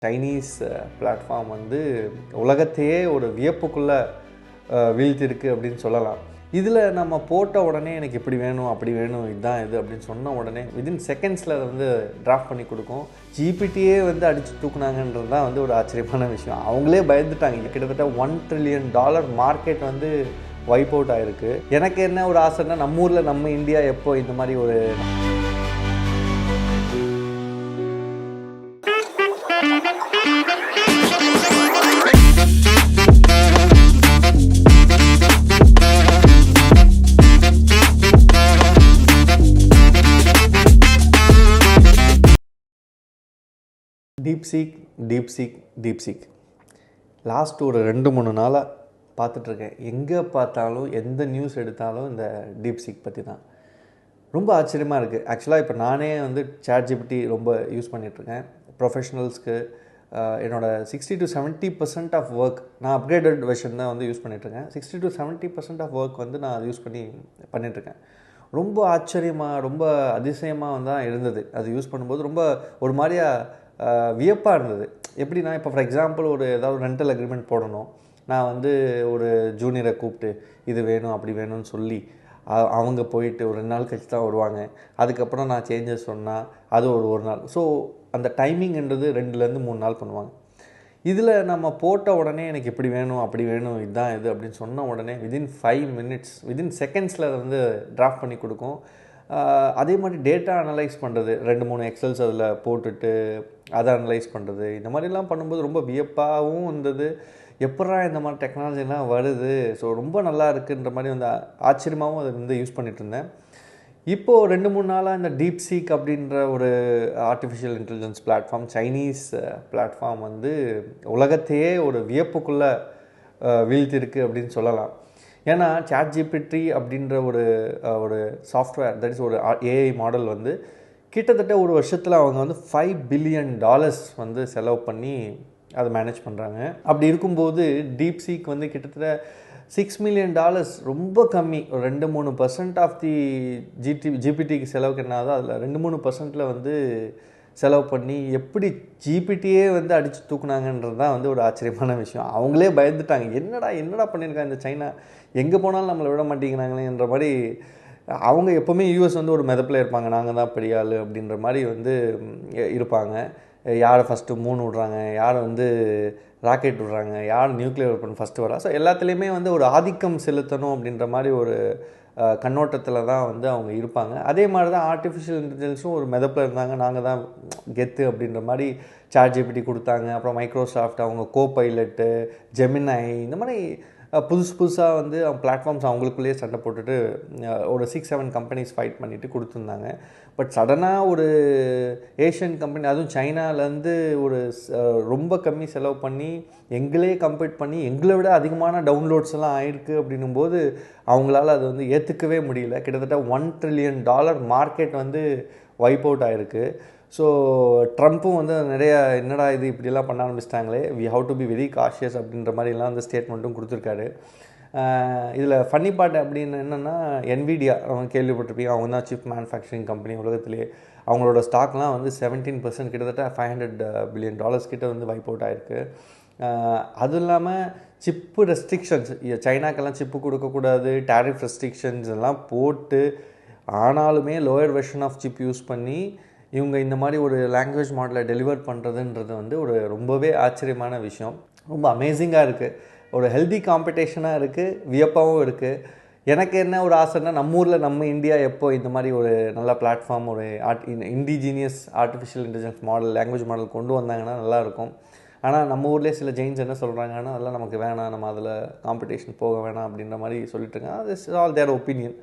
Chinese platform வந்து உலகத்தையே ஒரு வியப்புக்குள்ளே வீழ்த்திருக்கு அப்படின்னு சொல்லலாம். இதில் நம்ம போட்ட உடனே எனக்கு இப்படி வேணும் அப்படி வேணும் இதுதான் இது அப்படின்னு சொன்ன உடனே வித்தின் செகண்ட்ஸில் அதை வந்து டிராஃப்ட் பண்ணி கொடுக்கும். ஜிபிடியே வந்து அடித்து தூக்குனாங்கன்றது தான் வந்து ஒரு ஆச்சரியமான விஷயம். அவங்களே பயந்துட்டாங்க. கிட்டத்தட்ட $1 trillion மார்க்கெட் வந்து வைப் அவுட் ஆகிருக்கு. எனக்கு என்ன ஒரு ஆசைன்னா, நம்ம ஊரில் நம்ம இந்தியா எப்போ இந்த மாதிரி ஒரு டீப்சீக் லாஸ்ட் ஒரு 2-3 நாளாக பார்த்துட்ருக்கேன். எங்கே பார்த்தாலும் எந்த நியூஸ் எடுத்தாலும் இந்த டீப்சீக் பற்றி தான். ரொம்ப ஆச்சரியமாக இருக்குது. ஆக்சுவலாக இப்போ நானே வந்து ChatGPT ரொம்ப யூஸ் பண்ணிகிட்ருக்கேன். ப்ரொஃபஷனல்ஸ்க்கு என்னோடய 60-70% ஆஃப் ஒர்க் நான் அப்கிரேடட் வெர்ஷன் தான் வந்து யூஸ் பண்ணிகிட்ருக்கேன். 60-70% ஆஃப் ஒர்க் வந்து நான் அதை யூஸ் பண்ணிகிட்ருக்கேன். ரொம்ப ஆச்சரியமாக ரொம்ப அதிசயமாக வந்து தான் இருந்தது. அது யூஸ் பண்ணும்போது ரொம்ப ஒரு மாதிரியா வியப்பாக இருந்தது. எப்படின்னா, இப்போ ஃபார் எக்ஸாம்பிள் ஏதாவது ரெண்டல் அக்ரிமெண்ட் போடணும். நான் வந்து ஒரு ஜூனியரை கூப்பிட்டு இது வேணும் அப்படி வேணும்னு சொல்லி அவங்க போயிட்டு ஒரு 2 நாள் கழிச்சு தான் வருவாங்க. அதுக்கப்புறம் நான் சேஞ்சஸ் சொன்னால் அது ஒரு நாள். ஸோ அந்த டைமிங்ன்றது 2-3 நாள் பண்ணுவாங்க. இதில் நம்ம போட்ட உடனே எனக்கு இப்படி வேணும் அப்படி வேணும் இதுதான் இது அப்படின்னு சொன்ன உடனே வித்தின் 5 minutes வித்தின் செகண்ட்ஸில் அதை வந்து டிராஃப்ட் பண்ணி கொடுக்கும். அதே மாதிரி டேட்டா அனலைஸ் பண்ணுறது, 2-3 எக்ஸல்ஸ் அதில் போட்டுட்டு அதை அனலைஸ் பண்ணுறது, இந்த மாதிரிலாம் பண்ணும்போது ரொம்ப வியப்பாகவும் இருந்தது. எப்படா இந்த மாதிரி டெக்னாலஜிலாம் வருது, ஸோ ரொம்ப நல்லா இருக்குன்ற மாதிரி வந்து ஆச்சரியமாகவும் அதை வந்து யூஸ் பண்ணிகிட்டு இருந்தேன். இப்போது 2-3 நாளாக இந்த டீப்சீக் அப்படின்ற ஒரு artificial intelligence platform, Chinese platform வந்து உலகத்தையே ஒரு வியப்புக்குள்ளே வீழ்த்திருக்கு அப்படின்னு சொல்லலாம். ஏன்னா ChatGPT அப்படின்ற ஒரு சாஃப்ட்வேர், தட் இஸ் ஒரு ஏஐ மாடல் வந்து கிட்டத்தட்ட ஒரு வருஷத்தில் அவங்க வந்து $5 billion வந்து செலவு பண்ணி அதை மேனேஜ் பண்ணுறாங்க. அப்படி இருக்கும்போது டீப்சீக் வந்து கிட்டத்தட்ட $6 million ரொம்ப கம்மி. ஒரு 2-3% ஆஃப் தி ஜிபிடிக்கு செலவுக்கு என்னதோ அதில் 2-3% வந்து செலவு பண்ணி எப்படி ஜிபிடியே வந்து அடித்து தூக்குனாங்கன்றது தான் வந்து ஒரு ஆச்சரியமான விஷயம். அவங்களே பயந்துட்டாங்க. என்னடா பண்ணியிருக்காங்க இந்த சைனா, எங்கே போனாலும் நம்மளை விட மாட்டேங்கிறாங்களேன்ற மாதிரி. அவங்க எப்போவுமே யூஎஸ் வந்து ஒரு மெதப்பில் இருப்பாங்க, நாங்கள் தான் பெரிய ஆள் அப்படின்ற மாதிரி வந்து இருப்பாங்க. யாரை ஃபஸ்ட்டு மூன் விட்றாங்க, யாரை வந்து ராக்கெட் விட்றாங்க, யார் நியூக்ளியர் வெப்பன் ஃபஸ்ட்டு வரா. ஸோ எல்லாத்துலேயுமே வந்து ஒரு ஆதிக்கம் செலுத்தணும் அப்படின்ற மாதிரி ஒரு கண்ணோட்டத்தில் தான் வந்து அவங்க இருப்பாங்க. அதே மாதிரி தான் ஆர்டிஃபிஷியல் இன்டெலிஜென்ஸும் ஒரு மெதப்பில் இருந்தாங்க, நாங்கள் தான் கெத்து அப்படின்ற மாதிரி ChatGPT கொடுத்தாங்க. அப்புறம் மைக்ரோசாஃப்ட் அவங்க கோபைலட்டு, ஜெமினை, இந்த மாதிரி புதுசாக வந்து அவங்க பிளாட்ஃபார்ம்ஸ் அவங்களுக்குள்ளேயே சண்டை போட்டுட்டு ஒரு 6-7 கம்பெனிஸ் ஃபைட் பண்ணிவிட்டு கொடுத்துருந்தாங்க. பட் சடனாக ஒரு ஏஷியன் கம்பெனி, அதுவும் சைனாலேருந்து ரொம்ப கம்மி செலவு பண்ணி எங்களே கம்பீட் பண்ணி எங்களை விட அதிகமான டவுன்லோட்ஸ் எல்லாம் ஆயிருக்கு அப்படின்னும்போது அவங்களால அது வந்து ஏற்றுக்கவே முடியல. கிட்டத்தட்ட $1 trillion மார்க்கெட் வந்து வைப் அவுட் ஆகிருக்கு. ஸோ ட்ரம்ப்பும் வந்து நிறைய என்னடா இது இப்படிலாம் பண்ண ஆரம்பிச்சிட்டாங்களே, we have to be very cautious அப்படின்ற மாதிரிலாம் வந்து ஸ்டேட்மெண்ட்டும் கொடுத்துருக்காரு. இதில் ஃபன்னி பார்ட் அப்படின்னு என்னென்னா, NVIDIA அவங்க கேள்விப்பட்டிருப்பீங்க. அவங்க தான் சீப் மேனுஃபேக்சரிங் கம்பெனி உலகத்திலே. அவங்களோட ஸ்டாக்லாம் வந்து 17% கிட்டத்தட்ட $500 billion கிட்ட வந்து வைப் அவுட் ஆகிருக்கு. அதுவும் இல்லாமல் சிப்பு ரெஸ்ட்ரிக்ஷன்ஸ், சைனாக்கெல்லாம் சிப்பு கொடுக்கக்கூடாது, டேரிஃப் ரெஸ்ட்ரிக்ஷன்ஸ் எல்லாம் போட்டு ஆனாலுமே lower version of chip use பண்ணி இவங்க இந்த மாதிரி ஒரு லாங்குவேஜ் மாடலை டெலிவர் பண்ணுறதுன்றது வந்து ஒரு ரொம்பவே ஆச்சரியமான விஷயம். ரொம்ப அமேசிங்காக இருக்குது. ஒரு ஹெல்தி காம்படிஷனாக இருக்குது, வியப்பாகவும் இருக்குது. எனக்கு என்ன ஒரு ஆசைன்னா, நம்ம ஊரில் நம்ம இந்தியா எப்போ இந்த மாதிரி ஒரு நல்ல பிளாட்ஃபார்ம், ஒரு indigenous artificial intelligence model, language model கொண்டு வந்தாங்கன்னா நல்லாயிருக்கும். ஆனால் நம்ம ஊர்லேயே சில ஜெயின்ஸ் என்ன சொல்கிறாங்கன்னா, அதெல்லாம் நமக்கு வேணாம், நம்ம அதில் காம்படிஷன் போக வேணாம் அப்படின்ற மாதிரி சொல்லிட்டுருங்க. அது is all there opinion.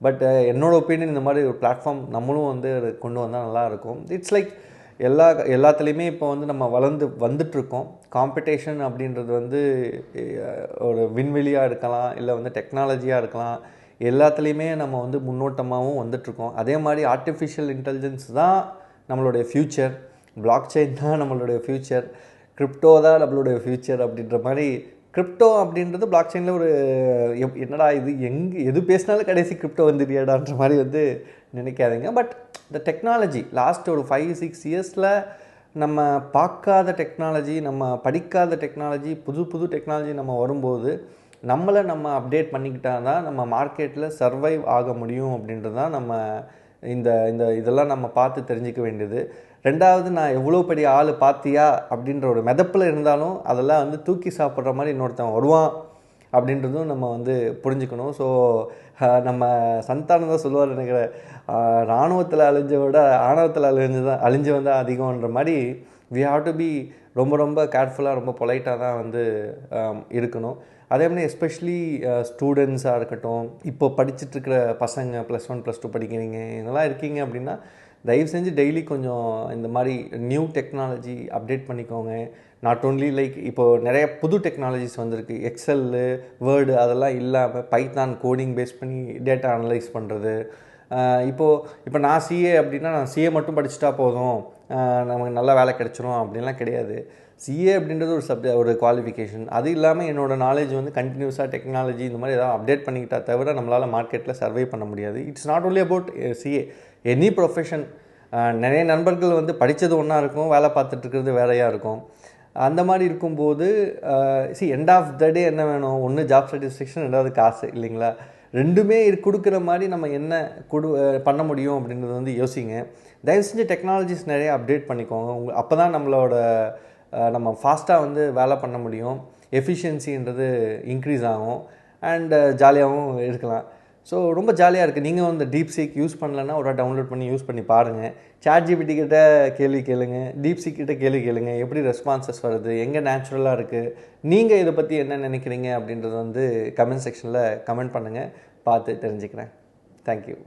But என்னோடய ஒப்பீனியன், இந்த மாதிரி ஒரு பிளாட்ஃபார்ம் நம்மளும் வந்து கொண்டு வந்தால் நல்லாயிருக்கும். இட்ஸ் லைக் எல்லாத்துலேயுமே இப்போ வந்து நம்ம வந்துட்டுருக்கோம். காம்படிஷன் அப்படின்றது வந்து ஒரு விண்வெளியாக இருக்கலாம், இல்லை வந்து டெக்னாலஜியாக இருக்கலாம். எல்லாத்துலேயுமே நம்ம வந்து முன்னோட்டமாகவும் வந்துட்ருக்கோம். அதே மாதிரி ஆர்டிஃபிஷியல் இன்டெலிஜென்ஸ் தான் நம்மளுடைய ஃப்யூச்சர், பிளாக் செயின் தான் நம்மளுடைய ஃப்யூச்சர், கிரிப்டோ தான் நம்மளுடைய ஃப்யூச்சர் அப்படின்ற மாதிரி. கிரிப்டோ அப்படின்றது பிளாக் செயினில் ஒரு என்னடா இது, எது பேசினாலும் கடைசி கிரிப்டோ வந்துடுறியாடான்ற மாதிரி வந்து நினைக்காதீங்க. பட் இந்த டெக்னாலஜி லாஸ்ட் ஒரு 5-6 இயர்ஸில் நம்ம பார்க்காத டெக்னாலஜி, நம்ம படிக்காத டெக்னாலஜி, புது புது டெக்னாலஜி நம்ம வரும்போது நம்மளை நம்ம அப்டேட் பண்ணிக்கிட்டால் தான் நம்ம மார்க்கெட்டில் சர்வைவ் ஆக முடியும் அப்படின்றது தான் நம்ம இந்த இந்த இதெல்லாம் நம்ம பார்த்து தெரிஞ்சிக்க வேண்டியது. ரெண்டாவது, நான் எவ்வளோ பெரிய ஆள் பார்த்தியா அப்படின்ற ஒரு மெதப்பில் இருந்தாலும் அதெல்லாம் வந்து தூக்கி சாப்பிட்ற மாதிரி இன்னொருத்தன் வருவான் அப்படின்றதும் நம்ம வந்து புரிஞ்சுக்கணும். ஸோ நம்ம சந்தானம் தான் சொல்லுவார் நினைக்கிறேன், இராணுவத்தில் அழிஞ்ச விட ஆணவத்தில் அழிஞ்சு வந்தால் அதிகம்ன்ற மாதிரி வி ஹாவ் டு பி ரொம்ப ரொம்ப கேர்ஃபுல்லாக, ரொம்ப பொலைட்டாக தான் வந்து இருக்கணும். அதே மாதிரி எஸ்பெஷலி ஸ்டூடெண்ட்ஸாக இருக்கட்டும், இப்போ படிச்சுட்ருக்கிற பசங்க +1 +2 படிக்கிறீங்க, இதெல்லாம் இருக்கீங்க அப்படின்னா தயவு செஞ்சு டெய்லி கொஞ்சம் இந்த மாதிரி நியூ டெக்னாலஜி அப்டேட் பண்ணிக்கோங்க. நாட் ஓன்லி லைக் இப்போது நிறைய புது டெக்னாலஜிஸ் வந்திருக்கு, எக்ஸெல்லு, வேர்டு அதெல்லாம் இல்லாமல் பைத்தான் கோடிங் பேஸ் பண்ணி டேட்டா அனலைஸ் பண்ணுறது. இப்போ நான் சிஏ அப்படின்னா நான் சிஏ மட்டும் படிச்சுட்டா போதும், நமக்கு நல்ல வேலை கிடச்சிரும் அப்படின்லாம் கிடையாது. சிஏ அப்படின்றது ஒரு குவாலிஃபிகேஷன். அது இல்லாமல் என்னோடய நாலேஜ் வந்து கண்டினியூஸாக டெக்னாலஜி இந்த மாதிரி ஏதாவது அப்டேட் பண்ணிக்கிட்டா தவிர நம்மளால் மார்க்கெட்டில் சர்வை பண்ண முடியாது. It's not only about CA, any profession. நிறைய நண்பர்கள் வந்து படித்தது ஒன்றா இருக்கும், வேலை பார்த்துட்ருக்கிறது வேறையாக இருக்கும். அந்த மாதிரி இருக்கும்போது எண்ட் ஆஃப் த டே என்ன வேணும்? ஒன்று ஜாப் சாட்டிஸ்ஃபேக்ஷன், ரெண்டாவது காசு, இல்லைங்களா? ரெண்டுமே கொடுக்குற மாதிரி நம்ம என்ன பண்ண முடியும் அப்படின்றது வந்து யோசிங்க. தயவு செஞ்சு டெக்னாலஜிஸ் நிறைய அப்டேட் பண்ணிக்கோங்க. அப்போ தான் நம்ம ஃபாஸ்ட்டாக வந்து வேலை பண்ண முடியும், எஃபிஷியன்சின்றது இன்க்ரீஸ் ஆகும், அண்டு ஜாலியாகவும் இருக்கலாம். ஸோ ரொம்ப ஜாலியாக இருக்குது. நீங்கள் வந்து டீப்சீக் யூஸ் பண்ணலன்னா ஒரு டவுன்லோட் பண்ணி யூஸ் பண்ணி பாருங்கள். ChatGPT கிட்ட கேள்வி கேளுங்க, டீப்சீக் கிட்ட கேள்வி கேளுங்க, எப்படி ரெஸ்பான்சஸ் வருது, எங்கே நேச்சுரலாக இருக்குது, நீங்கள் இதை பற்றி என்ன நினைக்கிறீங்க அப்படின்றத வந்து கமெண்ட் செக்ஷனில் கமெண்ட் பண்ணுங்கள், பார்த்து தெரிஞ்சுக்கிறேன். தேங்க்யூ.